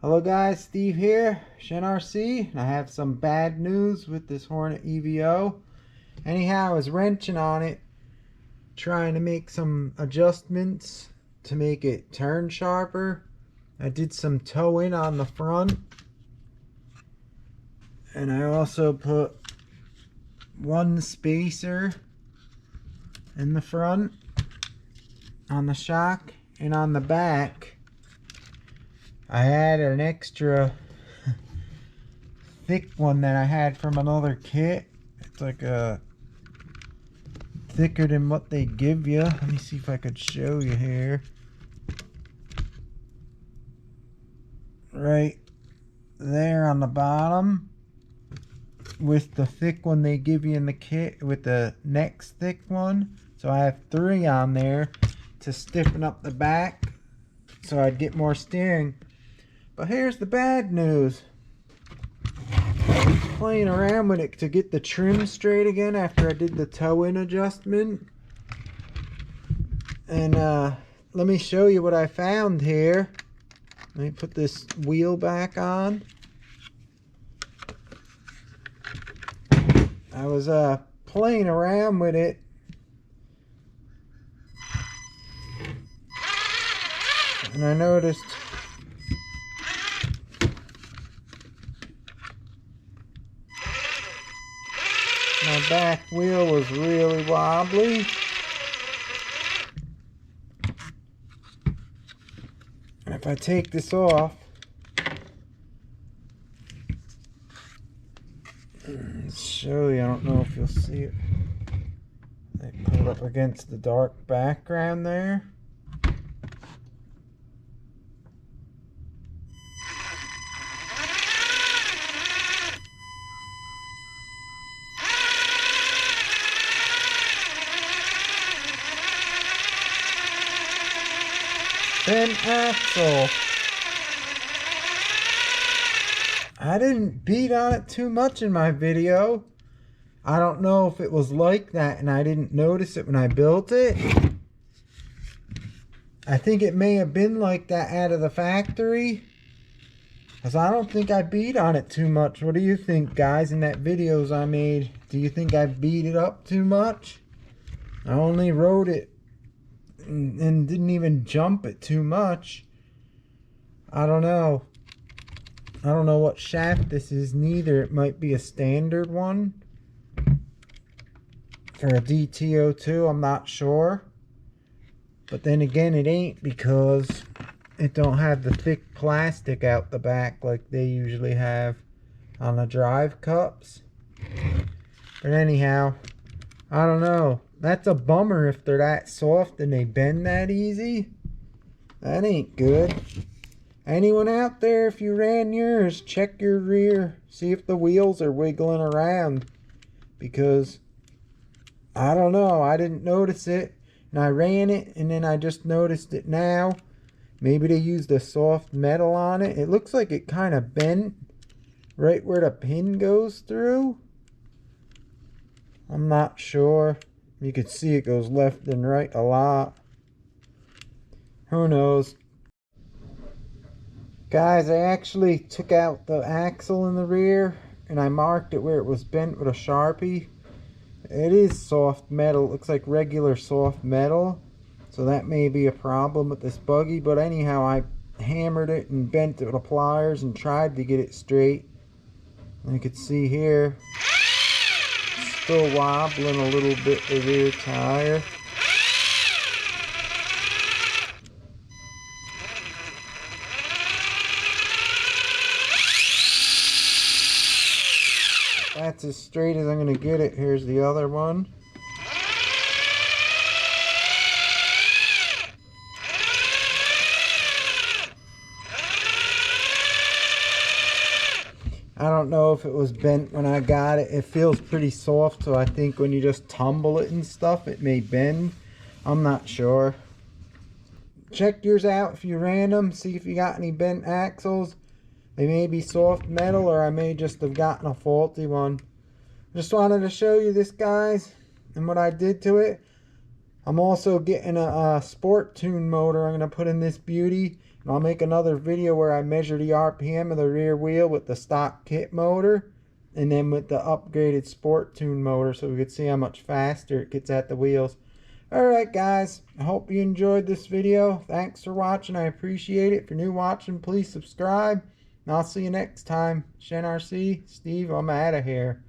Hello guys, Steve here, ShenRC, and I have some bad news with this Hornet Evo. Anyhow, I was wrenching on it, trying to make some adjustments to make it turn sharper. I did some toe in on the front, and I also put one spacer in the front on the shock, and on the back I had an extra thick one that I had from another kit. It's like a thicker than what they give you. Let me see if I could show you here. Right there on the bottom, with the thick one they give you in the kit, with the next thick one. So I have 3 on there to stiffen up the back so I'd get more steering. But here's the bad news. I was playing around with it to get the trim straight again after I did the toe-in adjustment. And let me show you what I found here. Let me put this wheel back on. I was playing around with it. And I noticed my back wheel was really wobbly. And if I take this off, let's show you. I don't know if you'll see it. I put it up against the dark background there. Bent axle. I didn't beat on it too much in my video. I don't know if it was like that and I didn't notice it when I built it. I think it may have been like that out of the factory, because I don't think I beat on it too much. What do you think, guys, in that videos I made? Do you think I beat it up too much? I only rode it and didn't even jump it too much. I don't know. I don't know what shaft this is neither. It might be a standard one for a DTO2. I'm not sure. But then again, it ain't, because it don't have the thick plastic out the back like they usually have on the drive cups. But anyhow, I don't know. That's a bummer if they're that soft and they bend that easy. That ain't good. Anyone out there, if you ran yours, check your rear. See if the wheels are wiggling around. Because, I don't know, I didn't notice it. And I ran it and then I just noticed it now. Maybe they used a soft metal on it. It looks like it kind of bent right where the pin goes through. I'm not sure. You can see it goes left and right a lot. Who knows? Guys, I actually took out the axle in the rear and I marked it where it was bent with a Sharpie. It is soft metal. It looks like regular soft metal. So that may be a problem with this buggy. But anyhow, I hammered it and bent it with pliers and tried to get it straight. And you can see here, still wobbling a little bit, the rear tire. That's as straight as I'm going to get it. Here's the other one. I don't know if it was bent when I got it. It feels pretty soft, so I think when you just tumble it and stuff, it may bend. I'm not sure. Check yours out if you ran them. See if you got any bent axles. They may be soft metal, or I may just have gotten a faulty one. Just wanted to show you this, guys, and what I did to it. I'm also getting a sport tune motor I'm going to put in this beauty. And I'll make another video where I measure the RPM of the rear wheel with the stock kit motor and then with the upgraded Sport Tune motor, so we can see how much faster it gets at the wheels. Alright guys, I hope you enjoyed this video. Thanks for watching, I appreciate it. If you're new watching, please subscribe. And I'll see you next time. Shen RC, Steve, I'm out of here.